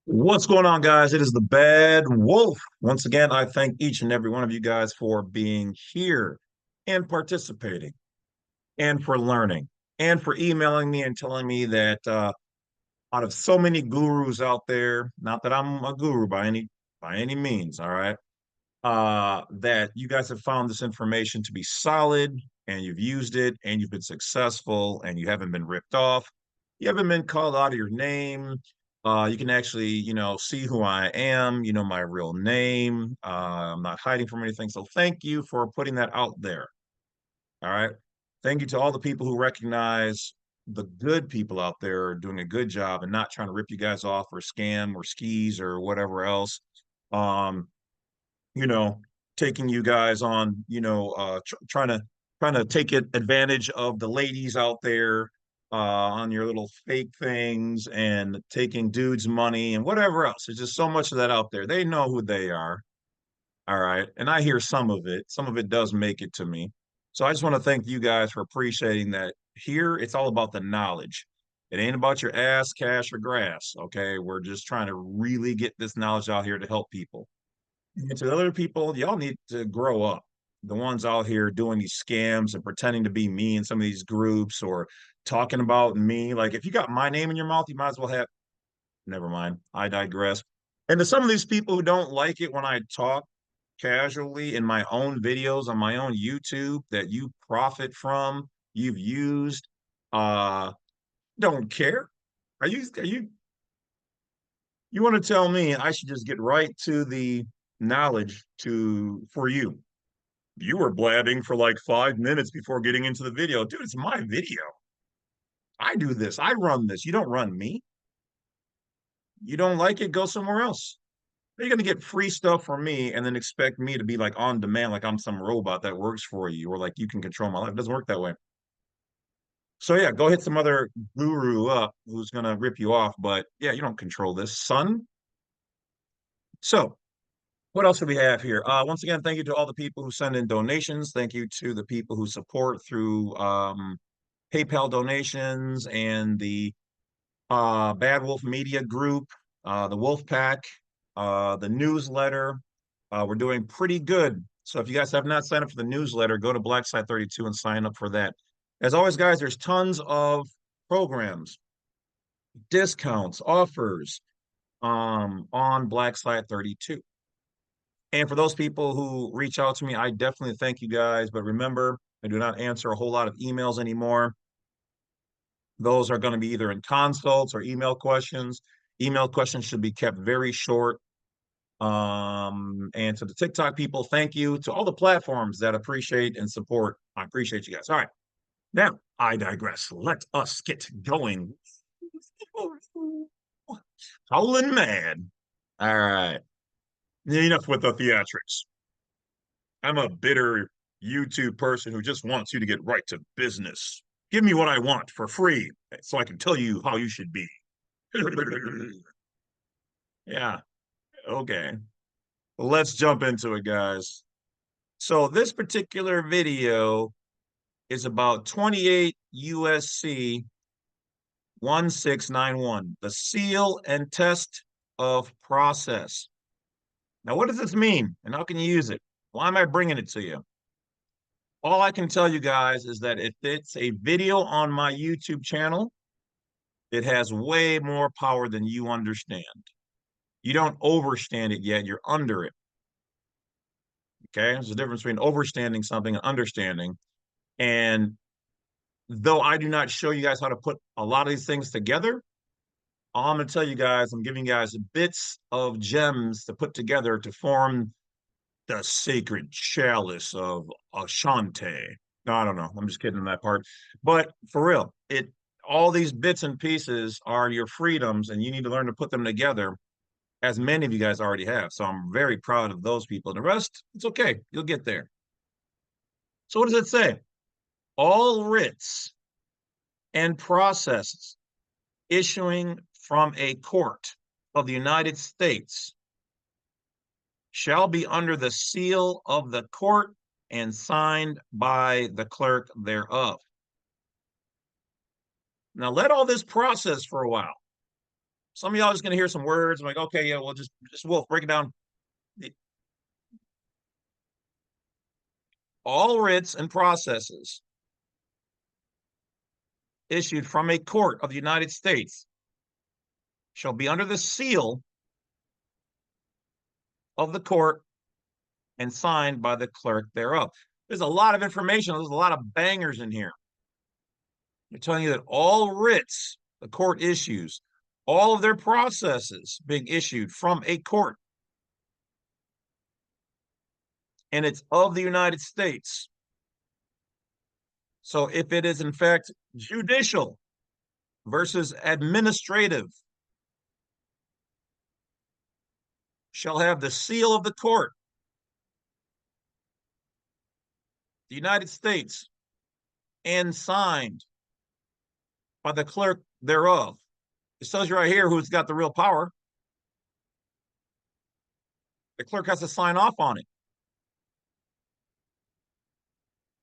What's going on, guys? It is the Bad Wolf. Once again, I thank each and every one of you guys for being here and participating and for learning and for emailing me and telling me that out of so many gurus out there, not that I'm a guru by any means, all right, that you guys have found this information to be solid and you've used it and you've been successful and you haven't been ripped off. You haven't been called out of your name. You can actually, see who I am, my real name. I'm not hiding from anything. So thank you for putting that out there. All right. Thank you to all the people who recognize the good people out there doing a good job and not trying to rip you guys off or scam or skis or whatever else. Um, you know, taking you guys on, trying to take advantage of the ladies out there on your little fake things and taking dudes' money and whatever else. There's just so much of that out there. They know who they are. All right. And I hear some of it. Some of it does make it to me. So I just want to thank you guys for appreciating that. Here, it's all about the knowledge. It ain't about your ass, cash, or grass. Okay. We're just trying to really get this knowledge out here to help people. And to the other people, y'all need to grow up. The ones out here doing these scams and pretending to be me in some of these groups or talking about me. Like, if you got my name in your mouth, you might as well have. Never mind. I digress. And to some of these people who don't like it when I talk casually in my own videos on my own YouTube that you profit from, you've used, uh, don't care. You want to tell me I should just get right to the knowledge for you? You were blabbing for like 5 minutes before getting into the video. Dude, it's my video. I do this. I run this. You don't run me. You don't like it, go somewhere else. You're going to get free stuff from me and then expect me to be like on demand, like I'm some robot that works for you or like you can control my life. It doesn't work that way. So yeah, go hit some other guru up who's going to rip you off. But yeah, you don't control this, son. So what else do we have here? Once again, thank you to all the people who send in donations. Thank you to the people who support through PayPal donations and the Bad Wolf Media Group, the Wolf Pack, the newsletter. We're doing pretty good. So if you guys have not signed up for the newsletter, go to Black Site 32 and sign up for that. As always, guys, there's tons of programs, discounts, offers on Black Site 32. And for those people who reach out to me, I definitely thank you guys. But remember, I do not answer a whole lot of emails anymore. Those are going to be either in consults or email questions. Email questions should be kept very short. And to the TikTok people, thank you. To all the platforms that appreciate and support, I appreciate you guys. All right. Now, I digress. Let us get going. Howling mad. All right. Enough with the theatrics. I'm a bitter YouTube person who just wants you to get right to business. Give me what I want for free so I can tell you how you should be. Yeah, okay. Let's jump into it, guys. So, this particular video is about 28 USC 1691, the seal and test of process. Now, what does this mean and how can you use it? Why am I bringing it to you? All I can tell you guys is that if it's a video on my YouTube channel, it has way more power than you understand. You don't overstand it yet, you're under it. Okay, there's a difference between overstanding something and understanding. And though I do not show you guys how to put a lot of these things together, all I'm going to tell you guys, I'm giving you guys bits of gems to put together to form the sacred chalice of Ashante. No, I don't know. I'm just kidding on that part. But for real, all these bits and pieces are your freedoms, and you need to learn to put them together, as many of you guys already have. So I'm very proud of those people. The rest, it's okay. You'll get there. So what does it say? All writs and processes issuing from a court of the United States shall be under the seal of the court and signed by the clerk thereof. Now, let all this process for a while. Some of y'all just gonna hear some words. I'm like, okay, yeah, well, just Wolf, break it down. All writs and processes issued from a court of the United States shall be under the seal of the court and signed by the clerk thereof. There's a lot of information. There's a lot of bangers in here. They're telling you that all writs the court issues, all of their processes being issued from a court, and it's of the United States. So if it is in fact judicial versus administrative, shall have the seal of the court, the United States, and signed by the clerk thereof. It tells you right here who's got the real power. The clerk has to sign off on it.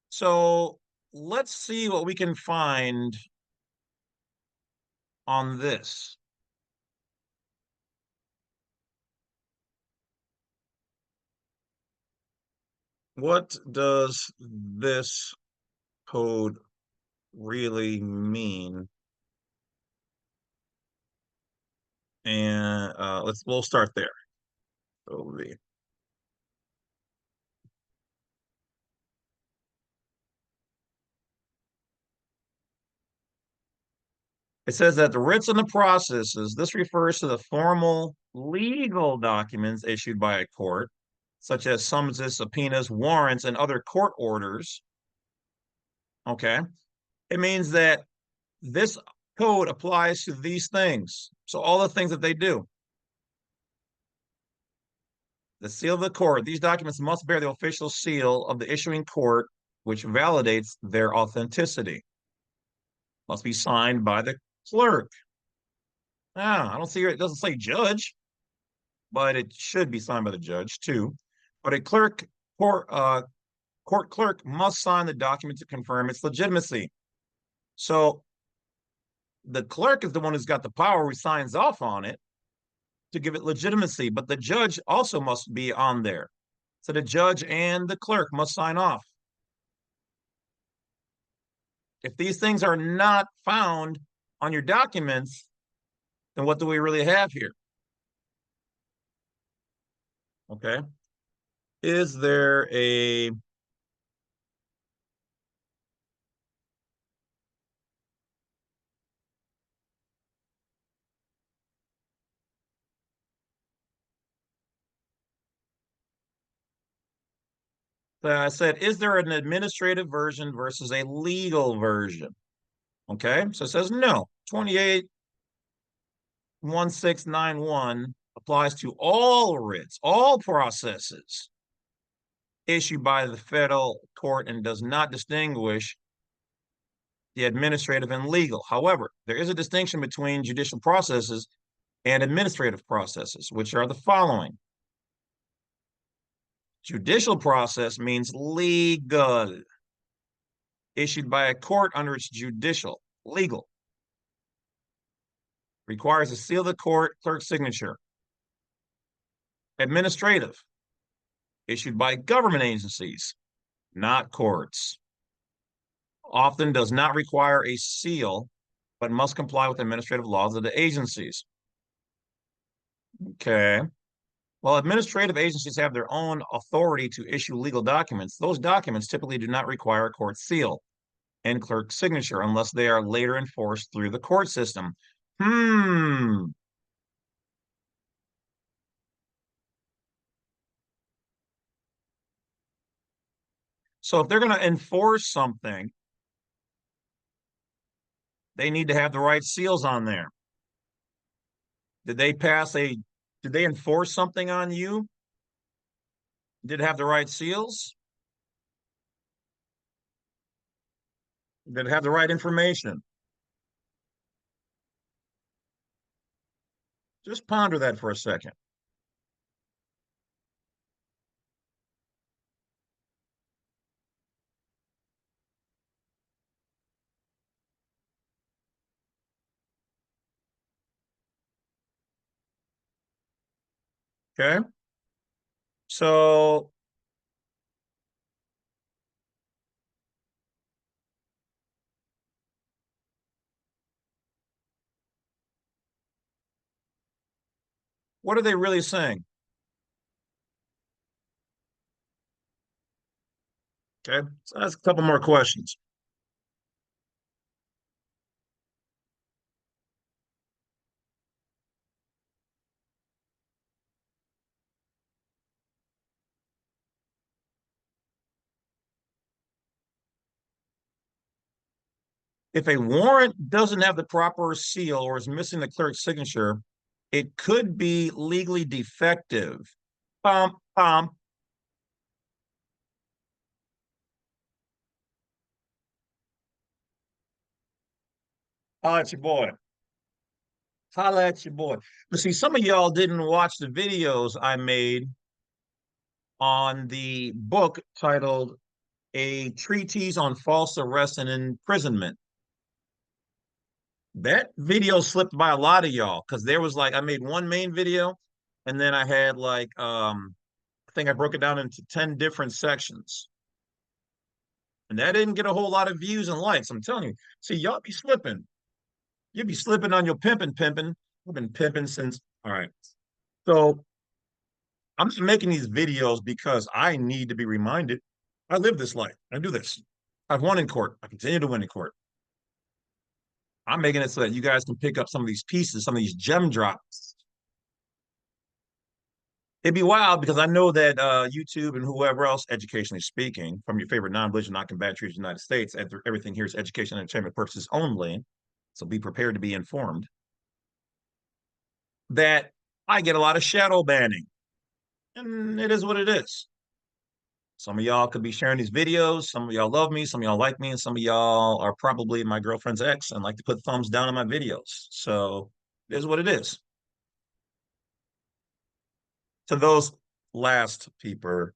So let's see what we can find on this. What does this code really mean? And we'll start there. OV. It says that the writs and the processes, this refers to the formal legal documents issued by a court, such as summonses, subpoenas, warrants, and other court orders. Okay. It means that this code applies to these things. So all the things that they do. The seal of the court. These documents must bear the official seal of the issuing court, which validates their authenticity. Must be signed by the clerk. I don't see it. It doesn't say judge, but it should be signed by the judge too. But a court clerk must sign the document to confirm its legitimacy. So the clerk is the one who's got the power who signs off on it to give it legitimacy, but the judge also must be on there. So the judge and the clerk must sign off. If these things are not found on your documents, then what do we really have here? Okay. Is there a I said, is there an administrative version versus a legal version? Okay, so it says no. 281691 applies to all writs, all processes issued by the federal court and does not distinguish the administrative and legal. However, there is a distinction between judicial processes and administrative processes, which are the following. Judicial process means legal, issued by a court under its judicial, legal. Requires a seal of the court clerk's signature. Administrative, issued by government agencies, not courts. Often does not require a seal, but must comply with administrative laws of the agencies. Okay. Well, administrative agencies have their own authority to issue legal documents. Those documents typically do not require a court seal and clerk signature unless they are later enforced through the court system. So if they're going to enforce something, they need to have the right seals on there. Did they enforce something on you? Did it have the right seals? Did it have the right information? Just ponder that for a second. Okay. So what are they really saying? Okay. So that's a couple more questions. If a warrant doesn't have the proper seal or is missing the clerk's signature, it could be legally defective. Bum, bum. Holla at your boy. Holla at your boy. But see, some of y'all didn't watch the videos I made on the book titled A Treatise on False Arrest and Imprisonment. That video slipped by a lot of y'all because there was like I made one main video and then I had like I think I broke it down into 10 different sections. And that didn't get a whole lot of views and likes. I'm telling you. See, y'all be slipping. You be slipping on your pimping. I've been pimping since. All right. So I'm just making these videos because I need to be reminded I live this life. I do this. I've won in court. I continue to win in court. I'm making it so that you guys can pick up some of these pieces, some of these gem drops. It'd be wild because I know that YouTube and whoever else, educationally speaking, from your favorite non-religious, non-combatant treaties of the United States, everything here is education and entertainment purposes only. So be prepared to be informed that I get a lot of shadow banning, and it is what it is. Some of y'all could be sharing these videos. Some of y'all love me. Some of y'all like me. And some of y'all are probably my girlfriend's ex and like to put thumbs down on my videos. So it is what it is. To those last peeps,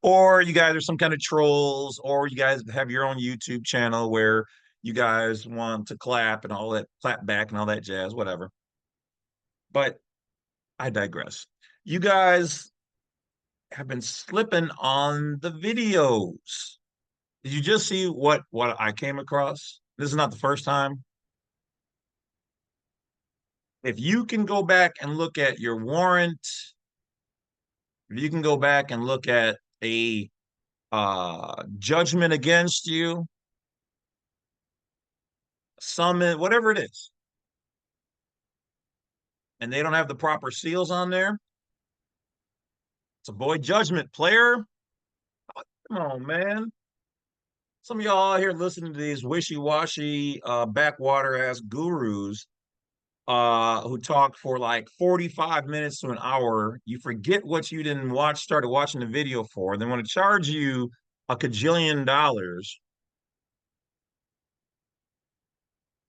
or you guys are some kind of trolls, or you guys have your own YouTube channel where you guys want to clap and all that, clap back and all that jazz, whatever. But I digress. You guys have been slipping on the videos. Did you just see what I came across? This is not the first time. If you can go back and look at your warrant, if you can go back and look at a judgment against you, summon, whatever it is, and they don't have the proper seals on there, it's a void judgment, player. Come on, man. Some of y'all out here listening to these wishy-washy backwater ass gurus who talk for like 45 minutes to an hour. You forget what you didn't watch, started watching the video for, and they want to charge you a cajillion dollars,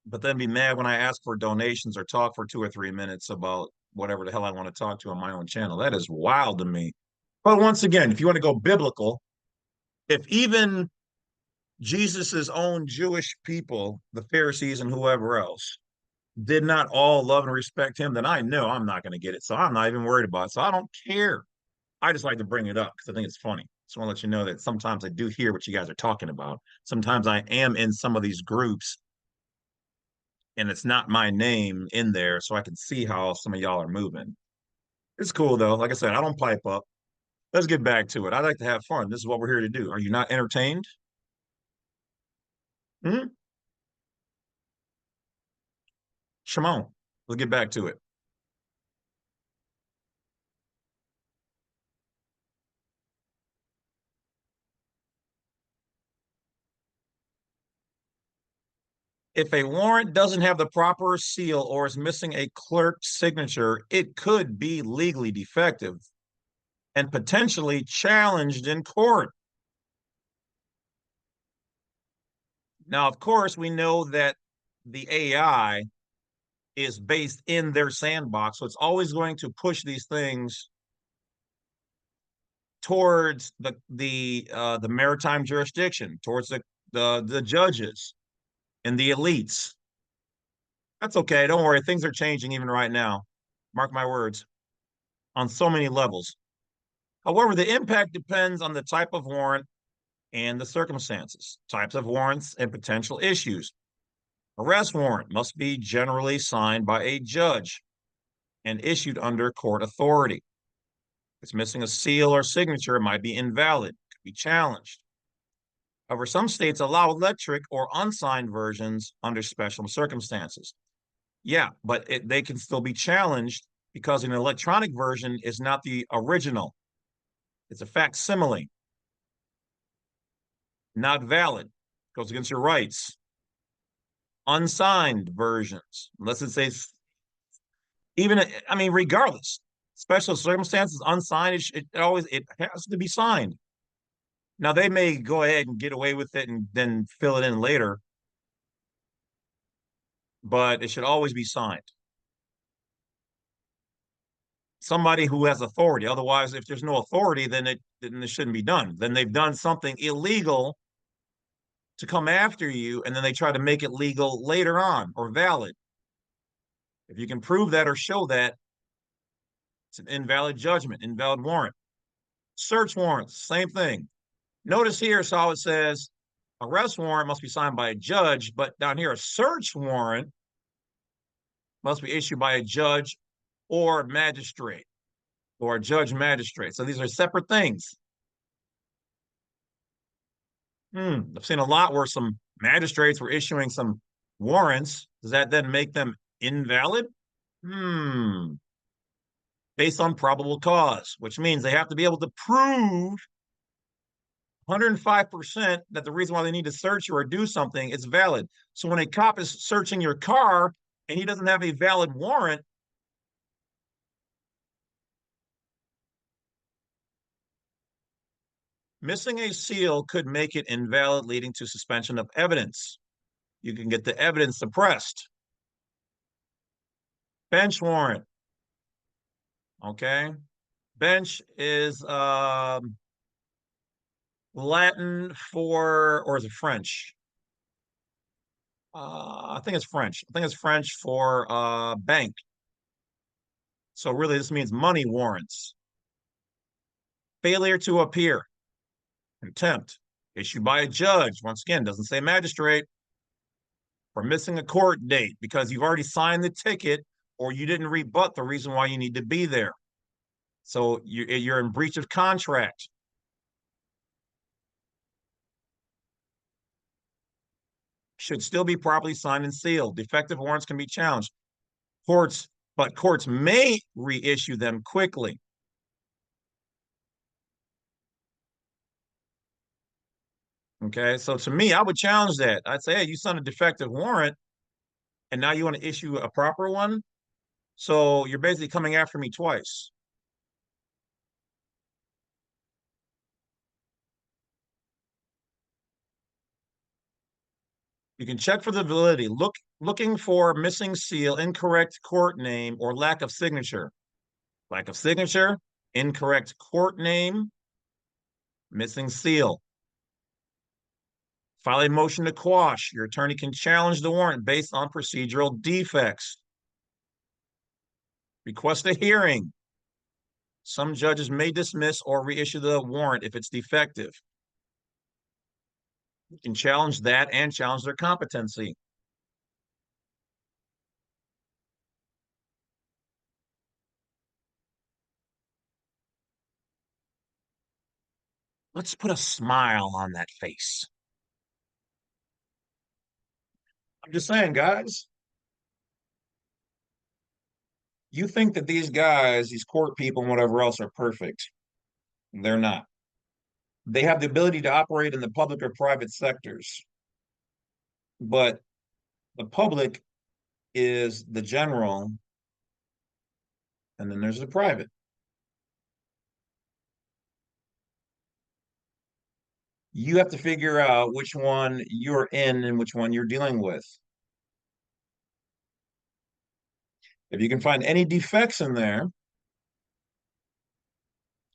but then be mad when I ask for donations or talk for 2 or 3 minutes about whatever the hell I want to talk to on my own channel. That is wild to me. But once again, if you want to go biblical, if even Jesus's own Jewish people, the Pharisees and whoever else, did not all love and respect him, then I know I'm not going to get it. So I'm not even worried about it. So I don't care. I just like to bring it up because I think it's funny. Just want to let you know that sometimes I do hear what you guys are talking about. Sometimes I am in some of these groups and it's not my name in there, so I can see how some of y'all are moving. It's cool though. Like I said, I don't pipe up. Let's get back to it. I like to have fun. This is what we're here to do. Are you not entertained? Hmm? Shimon, let's get back to it. If a warrant doesn't have the proper seal or is missing a clerk's signature, it could be legally defective and potentially challenged in court. Now, of course, we know that the AI is based in their sandbox, so it's always going to push these things towards the maritime jurisdiction, towards the judges and the elites. That's okay. Don't worry. Things are changing even right now. Mark my words, on so many levels. However, the impact depends on the type of warrant and the circumstances, types of warrants, and potential issues. Arrest warrant must be generally signed by a judge and issued under court authority. If it's missing a seal or signature, it might be invalid, could be challenged. However, some states allow electric or unsigned versions under special circumstances. Yeah, but they can still be challenged because an electronic version is not the original. It's a facsimile, not valid, goes against your rights. Unsigned versions, unless it says, even, I mean, regardless, special circumstances, unsigned, it has to be signed. Now, they may go ahead and get away with it and then fill it in later, but it should always be signed. Somebody who has authority. Otherwise, if there's no authority, then it shouldn't be done. Then they've done something illegal to come after you, and then they try to make it legal later on or valid. If you can prove that or show that, it's an invalid judgment, invalid warrant. Search warrants, same thing. Notice here, so it says arrest warrant must be signed by a judge, but down here, a search warrant must be issued by a judge or magistrate or a judge magistrate. So these are separate things. I've seen a lot where some magistrates were issuing some warrants. Does that then make them invalid? Based on probable cause, which means they have to be able to prove 105% that the reason why they need to search you or do something is valid. So when a cop is searching your car and he doesn't have a valid warrant, missing a seal could make it invalid, leading to suspension of evidence. You can get the evidence suppressed. Bench warrant. Okay. Bench is Latin for, or is it French? I think it's French. I think it's French for bank. So really, this means money warrants. Failure to appear. Contempt. Issued by a judge. Once again, doesn't say magistrate. For missing a court date because you've already signed the ticket or you didn't rebut the reason why you need to be there. So you're in breach of contract. Should still be properly signed and sealed. Defective warrants can be challenged. But courts may reissue them quickly. Okay, so to me, I would challenge that. I'd say, hey, you signed a defective warrant, and now you want to issue a proper one. So you're basically coming after me twice. You can check for the validity. Looking for missing seal, incorrect court name, or lack of signature. Lack of signature, incorrect court name, missing seal. File a motion to quash. Your attorney can challenge the warrant based on procedural defects. Request a hearing. Some judges may dismiss or reissue the warrant if it's defective. You can challenge that and challenge their competency. Let's put a smile on that face. I'm just saying, guys, you think that these guys, these court people and whatever else are perfect. They're not. They have the ability to operate in the public or private sectors, but the public is the general, and then there's the private. You have to figure out which one you're in and which one you're dealing with. If you can find any defects in there,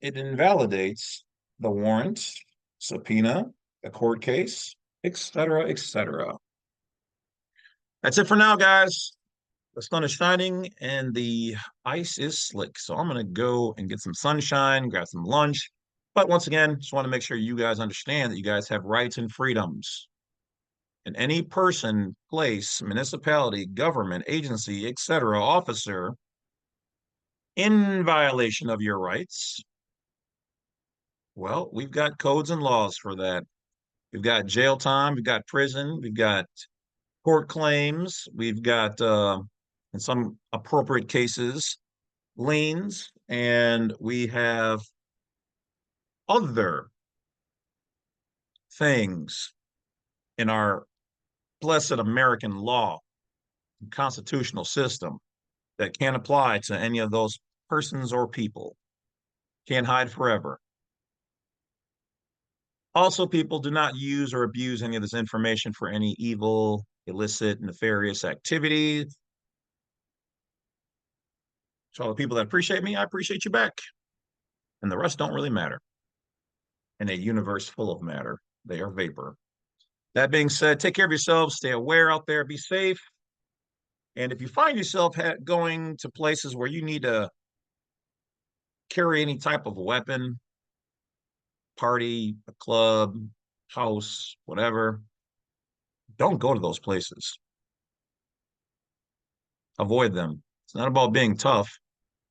it invalidates the warrant, subpoena, a court case, etc., etc. That's it for now, guys. The sun is shining and the ice is slick. So I'm going to go and get some sunshine, grab some lunch. But once again, just want to make sure you guys understand that you guys have rights and freedoms. And any person, place, municipality, government, agency, etc., officer in violation of your rights, well, we've got codes and laws for that. We've got jail time, we've got prison, we've got court claims, we've got, in some appropriate cases, liens, and we have other things in our blessed American law and constitutional system that can't apply to any of those persons or people. Can't hide forever. Also, people, do not use or abuse any of this information for any evil, illicit, nefarious activity. So all the people that appreciate me, I appreciate you back. And the rest don't really matter. In a universe full of matter, they are vapor. That being said, take care of yourselves, stay aware out there, be safe. And if you find yourself going to places where you need to carry any type of weapon, party, a club, house, whatever, don't go to those places. Avoid them. It's not about being tough.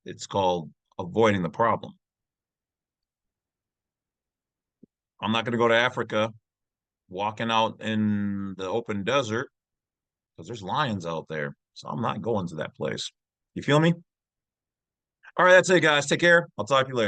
It's called avoiding the problem. I'm not going to go to Africa walking out in the open desert because there's lions out there. So I'm not going to that place. You feel me? All right, that's it, guys. Take care. I'll talk to you later.